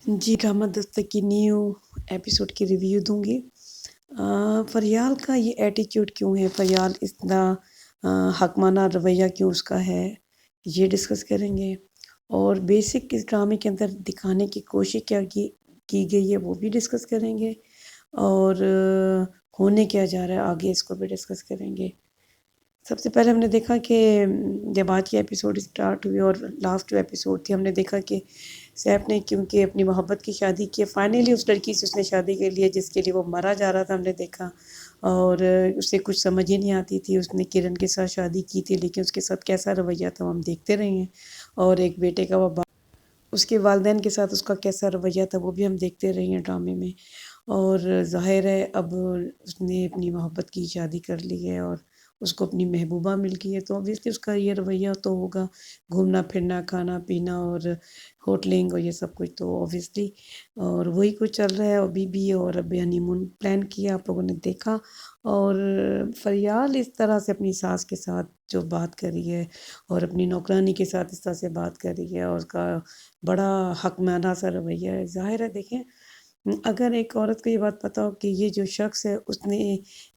जी, drama Dastak की new episode की review दूँगी। फ़रियाल का ये एटीट्यूड क्यों है? फ़रियाल इतना हकमाना रवैया क्यों उसका है? ये डिस्कस करेंगे। और बेसिक इस ड्रामे के अंदर दिखाने की कोशिश क्या की गई है वो भी डिस्कस करेंगे। और होने क्या जा रहा है आगे इसको भी डिस्कस करेंगे। सबसे पहले हमने देखा कि जब आज की एपिसोड स्टार्ट हुई और लास्ट जो एपिसोड थी हमने देखा कि सैफ ने क्योंकि अपनी मोहब्बत की शादी की, फाइनली उस लड़की से उसने शादी कर लिया जिसके लिए वो मरा जा रहा था, हमने देखा। और उसे कुछ समझ ही नहीं आती थी, उसने किरण के साथ शादी की थी लेकिन उसके साथ कैसा रवैया था वो हम देखते रहे हैं। और एक बेटे का वो उसके वालिदैन के साथ उसका कैसा रवैया था वो भी हम देखते रहे हैं ड्रामे में। और ज़ाहिर है अब उसने अपनी मोहब्बत की शादी कर ली है और उसको अपनी महबूबा मिल गई है, तो ऑब्वियसली उसका ये रवैया तो होगा, घूमना फिरना, खाना पीना और होटलिंग और ये सब कुछ तो ऑब्वियसली। और वही कुछ चल रहा है अभी भी। और अभी हनीमून प्लान किया, आप लोगों ने देखा। और फरियाल इस तरह से अपनी सास के साथ जो बात करी है और अपनी नौकरानी के साथ इस तरह से बात करी है और उसका बड़ा हकमाना सा रवैया है। ज़ाहिर है देखें, अगर एक औरत को ये बात पता हो कि ये जो शख्स है उसने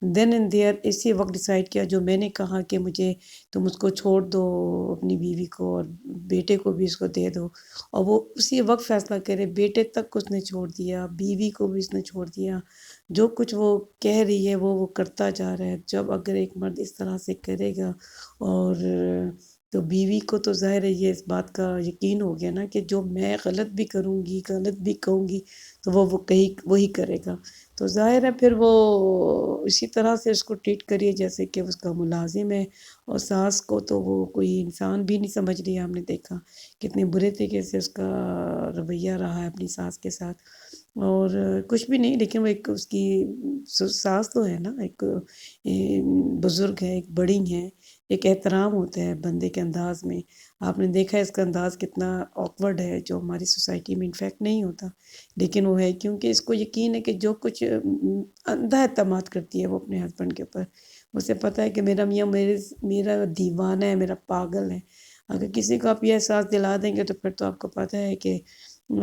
देन एंड देयर इसी वक्त डिसाइड किया जो मैंने कहा कि मुझे तुम उसको छोड़ दो, अपनी बीवी को और बेटे को भी इसको दे दो, और वो उसी वक्त फैसला करे, बेटे तक उसने छोड़ दिया, बीवी को भी उसने छोड़ दिया, जो कुछ वो कह रही है वो करता जा रहा है। जब अगर एक मर्द इस तरह से करेगा और तो बीवी को तो ज़ाहिर है ये इस बात का यकीन हो गया ना कि जो मैं गलत भी करूँगी, गलत भी कहूँगी तो वो कहीं वही करेगा। तो ज़ाहिर है फिर वो इसी तरह से उसको ट्रीट करिए जैसे कि उसका मुलाज़िम है। और सास को तो वो कोई इंसान भी नहीं समझ रही है, हमने देखा कितने बुरे तरीके से उसका रवैया रहा है अपनी सास के साथ। और कुछ भी नहीं, लेकिन वो एक उसकी सास तो है ना, एक बुज़ुर्ग है, एक बड़ी हैं, एक एहतराम होता है बंदे के अंदाज़ में। आपने देखा है इसका अंदाज़ कितना ऑकवर्ड है जो हमारी सोसाइटी में इनफैक्ट नहीं होता, लेकिन वो है क्योंकि इसको यकीन है कि जो कुछ अंधा एतमाद करती है वो अपने हस्बैंड के ऊपर। उसे पता है कि मेरा मियाँ मेरा दीवाना है, मेरा पागल है। अगर किसी को आप ये एहसास दिला देंगे तो फिर तो आपको पता है कि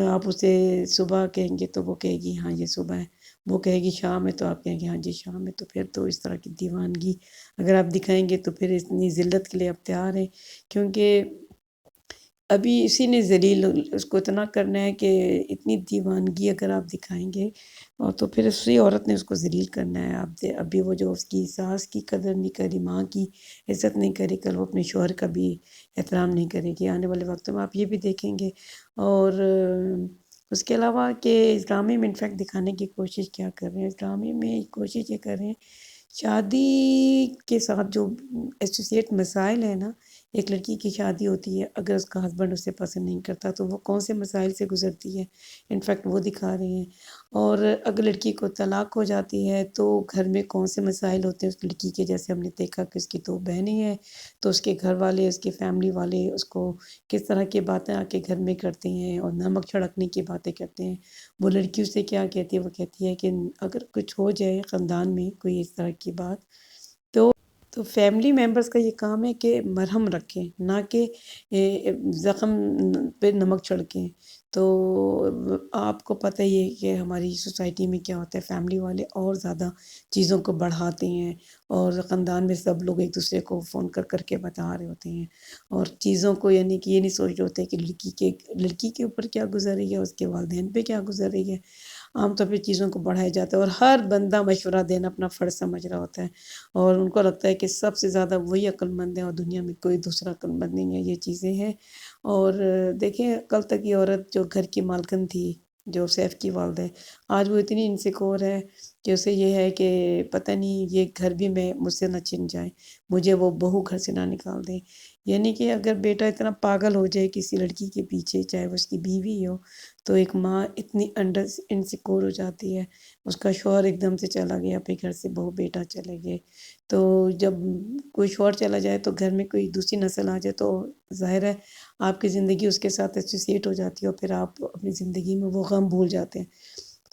आप उसे सुबह कहेंगे तो वो कहेगी हाँ ये सुबह है, वो कहेगी शाम है तो आप कहेंगे हाँ जी शाम है। तो फिर तो इस तरह की दीवानगी अगर आप दिखाएंगे तो फिर इतनी ज़िल्लत के लिए आप तैयार हैं, क्योंकि अभी इसी ने ज़लील उसको इतना करना है कि इतनी दीवानगी अगर आप दिखाएँगे और तो फिर उसी औरत ने उसको ज़लील करना है। आप दे अभी वो जो उसकी सास की कदर नहीं करी, माँ की इज़्ज़त नहीं करी, कल वो अपने शौहर का भी एहतराम नहीं करेगी। आने वाले वक़्तों में आप ये भी देखेंगे। और उसके अलावा कि इस ड्रामे में इनफैक्ट दिखाने की कोशिश क्या कर रहे हैं, इस ड्रामे में कोशिश ये कर रहे हैं शादी के साथ जो एसोसिएट मसाइल है ना, एक लड़की की शादी होती है, अगर उसका हस्बैंड उसे पसंद नहीं करता तो वो कौन से मसाइल से गुज़रती है, इनफैक्ट वो दिखा रहे हैं। और अगर लड़की को तलाक हो जाती है तो घर में कौन से मसाइल होते हैं उस लड़की के, जैसे हमने देखा कि उसकी 2 बहनें हैं, तो उसके घर वाले, उसकी फैमिली वाले उसको किस तरह की बातें आके घर में करते हैं और नमक छिड़कने की बातें करते हैं। वो लड़की उससे क्या कहती है, वो कहती है कि अगर कुछ हो जाए ख़ानदान में कोई इस तरह की बात, तो फैमिली मेंबर्स का ये काम है कि मरहम रखें, ना कि ज़ख्म पे नमक छिड़कें। तो आपको पता ही है कि हमारी सोसाइटी में क्या होता है, फैमिली वाले और ज़्यादा चीज़ों को बढ़ाते हैं और ख़ानदान में सब लोग एक दूसरे को फ़ोन कर के बता रहे होते हैं और चीज़ों को, यानी कि ये नहीं सोच रहे होते कि लड़की के ऊपर क्या गुज़र रही है, उसके वालिदैन पे क्या गुज़र रही है। आम तौर पे चीज़ों को बढ़ाया जाता है और हर बंदा मशवरा देना अपना फ़र्ज़ समझ रहा होता है और उनको लगता है कि सबसे ज़्यादा वही अक्लमंद है और दुनिया में कोई दूसरा अक्लमंद नहीं है, ये चीज़ें हैं। और देखें, कल तक ये औरत जो घर की मालकिन थी, जो सैफ की वालिदा है, आज वो इतनी इनसिक्योर है कि उसे ये है कि पता नहीं ये घर भी मैं मुझसे ना छिन जाए, मुझे वो बहू घर से ना निकाल दें। यानी कि अगर बेटा इतना पागल हो जाए किसी लड़की के पीछे, चाहे वो उसकी बीवी हो, तो एक माँ इतनी अंडर इनसिक्योर हो जाती है। उसका शौहर एकदम से चला गया अपने घर से, बहू बेटा चले गए, तो जब कोई शौहर चला जाए तो घर में कोई दूसरी नस्ल आ जाए तो ज़ाहिर है आपकी ज़िंदगी उसके साथ एसोसिएट हो जाती है और फिर आप अपनी ज़िंदगी में वो गम भूल जाते हैं।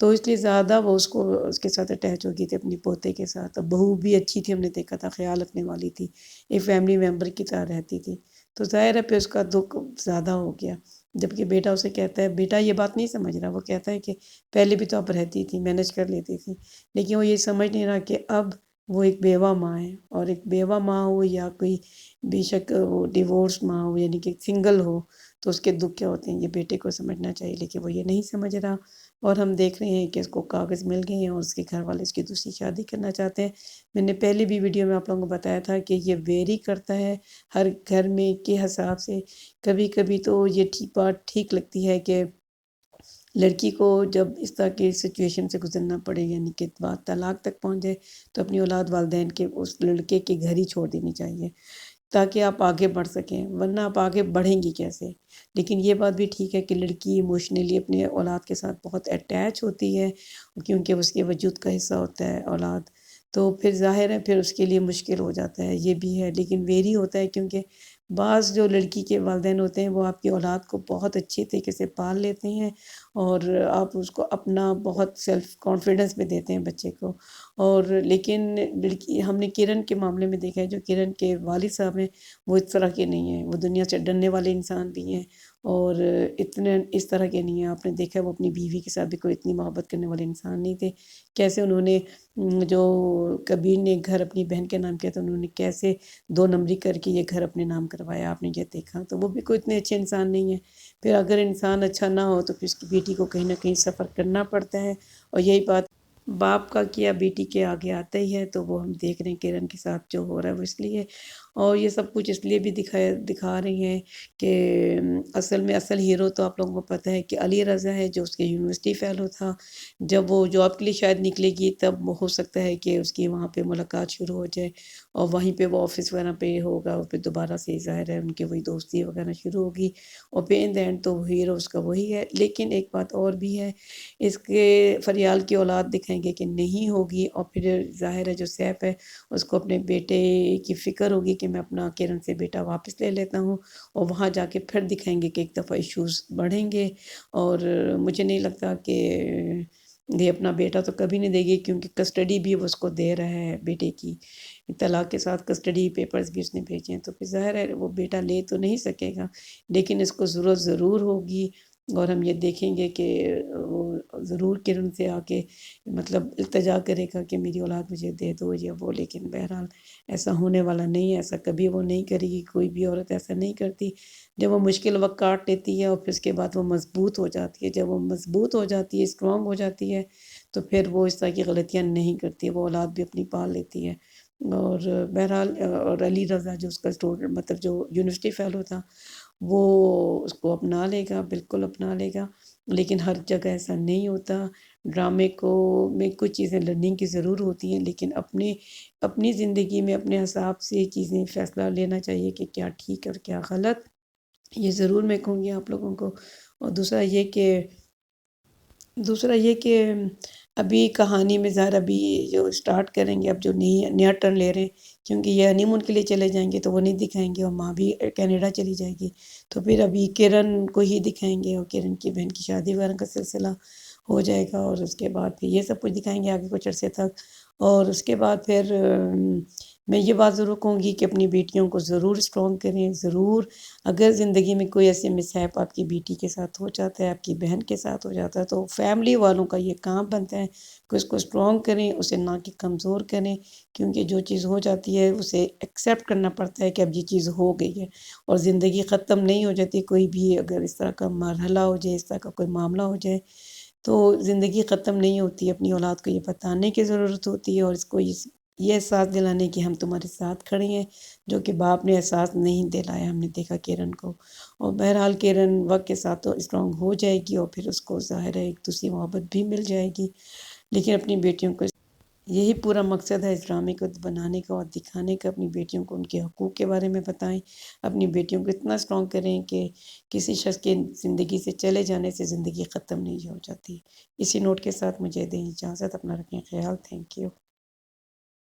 तो इसलिए ज़्यादा वो उसको उसके साथ अटैच हो गई थी अपनी पोते के साथ। अब बहू भी अच्छी थी, हमने देखा था, ख़्याल रखने वाली थी, एक फैमिली मेंबर की तरह रहती थी। तो ज़ाहिर है फिर उसका दुःख ज़्यादा हो गया। جبکہ بیٹا اسے کہتا ہے، بیٹا یہ بات نہیں سمجھ رہا، وہ کہتا ہے کہ پہلے بھی تو آپ رہتی تھی، مینج کر لیتی تھی، لیکن وہ یہ سمجھ نہیں رہا کہ اب وہ ایک بیوہ ماں ہے، اور ایک بیوہ ماں ہو یا کوئی بے شک وہ ڈیورس ماں ہو، یعنی کہ سنگل ہو، تو اس کے دکھ کیا ہوتے ہیں یہ بیٹے کو سمجھنا چاہیے، لیکن وہ یہ نہیں سمجھ رہا، اور ہم دیکھ رہے ہیں کہ اس کو کاغذ مل گئے ہیں اور اس کے گھر والے اس کی دوسری شادی کرنا چاہتے ہیں۔ میں نے پہلی بھی ویڈیو میں آپ لوگوں کو بتایا تھا کہ یہ ویری کرتا ہے ہر گھر میں کے حساب سے۔ کبھی کبھی تو یہ بات ٹھیک لگتی ہے کہ لڑکی کو جب اس طرح کی سچویشن سے گزرنا پڑے، یعنی کہ بات طلاق تک پہنچ جائے، تو اپنی اولاد والدین کے اس لڑکے کے گھر ہی چھوڑ دینی چاہیے تاکہ آپ آگے بڑھ سکیں، ورنہ آپ آگے بڑھیں گی کیسے؟ لیکن یہ بات بھی ٹھیک ہے کہ لڑکی ایموشنلی اپنے اولاد کے ساتھ بہت اٹیچ ہوتی ہے، کیونکہ اس کے وجود کا حصہ ہوتا ہے اولاد، تو پھر ظاہر ہے پھر اس کے لیے مشکل ہو جاتا ہے، یہ بھی ہے۔ لیکن ویری ہوتا ہے کیونکہ بعض جو لڑکی کے والدین ہوتے ہیں وہ آپ کی اولاد کو بہت اچھی طریقے سے پال لیتے ہیں، اور آپ اس کو اپنا بہت سیلف کانفیڈنس میں دیتے ہیں بچے کو، اور لیکن لڑکی ہم نے کرن کے معاملے میں دیکھا ہے، جو کرن کے والد صاحب ہیں وہ اس طرح کے نہیں ہیں، وہ دنیا سے ڈرنے والے انسان بھی ہیں، اور اتنے اس طرح کے نہیں ہیں۔ آپ نے دیکھا وہ اپنی بیوی کے ساتھ بھی کوئی اتنی محبت کرنے والے انسان نہیں تھے، کیسے انہوں نے جو کبیر نے گھر اپنی بہن کے نام کیا تھا، انہوں نے کیسے 2 نمبری کر کے یہ گھر اپنے نام کروایا، آپ نے یہ دیکھا، تو وہ بھی کوئی اتنے اچھے انسان نہیں ہیں۔ پھر اگر انسان اچھا نہ ہو تو پھر اس کی بیٹی کو کہیں نہ کہیں سفر کرنا پڑتا ہے، اور یہی بات باپ کا کیا بیٹی کے آگے آتا ہی ہے، تو وہ ہم دیکھ رہے ہیں کرن کے ساتھ جو ہو رہا ہے وہ اس لیے، اور یہ سب کچھ اس لیے بھی دکھا رہی ہیں کہ اصل میں اصل ہیرو تو آپ لوگوں کو پتہ ہے کہ علی رضا ہے، جو اس کے یونیورسٹی فیلو تھا۔ جب وہ جاب کے لیے شاید نکلے گی تب ہو سکتا ہے کہ اس کی وہاں پہ ملاقات شروع ہو جائے، اور وہیں پہ وہ آفس وغیرہ پہ ہوگا، اور پھر دوبارہ سے ظاہر ہے ان کی وہی دوستی وغیرہ شروع ہوگی، اور پہ ان دا اینڈ تو ہیرو اس کا وہی ہے۔ لیکن ایک بات اور بھی ہے، اس کے فریال کی اولاد دکھائیں گے کہ نہیں ہوگی، اور پھر ظاہر ہے جو سیف ہے اس کو اپنے بیٹے کی فکر ہوگی کہ میں اپنا کرن سے بیٹا واپس لے لیتا ہوں، اور وہاں جا کے پھر دکھائیں گے کہ ایک دفعہ ایشوز بڑھیں گے، اور مجھے نہیں لگتا کہ یہ اپنا بیٹا تو کبھی نہیں دے گی، کیونکہ کسٹڈی بھی وہ اس کو دے رہا ہے بیٹے کی، طلاق کے ساتھ کسٹڈی پیپرز بھی اس نے بھیجے ہیں، تو پھر ظاہر ہے وہ بیٹا لے تو نہیں سکے گا، لیکن اس کو ضرورت ضرور ہوگی، اور ہم یہ دیکھیں گے کہ وہ ضرور کرن سے آ کے مطلب التجا کرے گا کہ میری اولاد مجھے دے دو یا وہ، لیکن بہرحال ایسا ہونے والا نہیں ہے، ایسا کبھی وہ نہیں کرے گی، کوئی بھی عورت ایسا نہیں کرتی۔ جب وہ مشکل وقت کاٹ لیتی ہے اور پھر اس کے بعد وہ مضبوط ہو جاتی ہے، جب وہ مضبوط ہو جاتی ہے، اسٹرانگ ہو جاتی ہے، تو پھر وہ اس طرح کی غلطیاں نہیں کرتی، وہ اولاد بھی اپنی پال لیتی ہے۔ اور بہرحال اور علی رضا جو اس کا اسٹوڈنٹ مطلب جو یونیورسٹی فیلو تھا، وہ اس کو اپنا لے گا، بالکل اپنا لے گا، لیکن ہر جگہ ایسا نہیں ہوتا۔ ڈرامے کو میں کچھ چیزیں لرننگ کی ضرور ہوتی ہیں، لیکن اپنی زندگی میں اپنے حساب سے چیزیں فیصلہ لینا چاہیے کہ کیا ٹھیک ہے اور کیا غلط، یہ ضرور میں کہوں گی آپ لوگوں کو۔ اور دوسرا یہ کہ ابھی کہانی میں ظاہر ابھی جو اسٹارٹ کریں گے، اب جو نیا ٹرن لے رہے ہیں، کیونکہ یہ ہنی مون کے لیے چلے جائیں گے تو وہ نہیں دکھائیں گے، اور ماں بھی کینیڈا چلی جائے گی، تو پھر ابھی کرن کو ہی دکھائیں گے، اور کرن کی بہن کی شادی وغیرہ کا سلسلہ ہو جائے گا، اور اس کے بعد پھر یہ سب کچھ دکھائیں گے آگے کچھ عرصے تک، اور اس کے بعد پھر میں یہ بات ضرور کہوں گی کہ اپنی بیٹیوں کو ضرور اسٹرانگ کریں، ضرور اگر زندگی میں کوئی ایسے مسہیپ آپ کی بیٹی کے ساتھ ہو جاتا ہے، آپ کی بہن کے ساتھ ہو جاتا ہے، تو فیملی والوں کا یہ کام بنتا ہے کہ اس کو اسٹرانگ کریں، اسے نہ کہ کمزور کریں، کیونکہ جو چیز ہو جاتی ہے اسے ایکسیپٹ کرنا پڑتا ہے کہ اب یہ چیز ہو گئی ہے، اور زندگی ختم نہیں ہو جاتی، کوئی بھی اگر اس طرح کا مرحلہ ہو جائے، اس طرح کا کوئی معاملہ ہو جائے تو زندگی ختم نہیں ہوتی، اپنی اولاد کو یہ بتانے کی ضرورت ہوتی ہے، اور اس کو یہ احساس دلانے کہ ہم تمہارے ساتھ کھڑے ہیں، جو کہ باپ نے احساس نہیں دلایا، ہم نے دیکھا کرن کو۔ اور بہرحال کرن وقت کے ساتھ تو اسٹرانگ ہو جائے گی، اور پھر اس کو ظاہر ہے ایک دوسری محبت بھی مل جائے گی، لیکن اپنی بیٹیوں کو یہی پورا مقصد ہے اس ڈرامے کو بنانے کا اور دکھانے کا، اپنی بیٹیوں کو ان کے حقوق کے بارے میں بتائیں، اپنی بیٹیوں کو اتنا اسٹرانگ کریں کہ کسی شخص کے زندگی سے چلے جانے سے زندگی ختم نہیں ہو جاتی۔ اسی نوٹ کے ساتھ مجھے دیں اجازت، اپنا رکھیں خیال، تھینک یو۔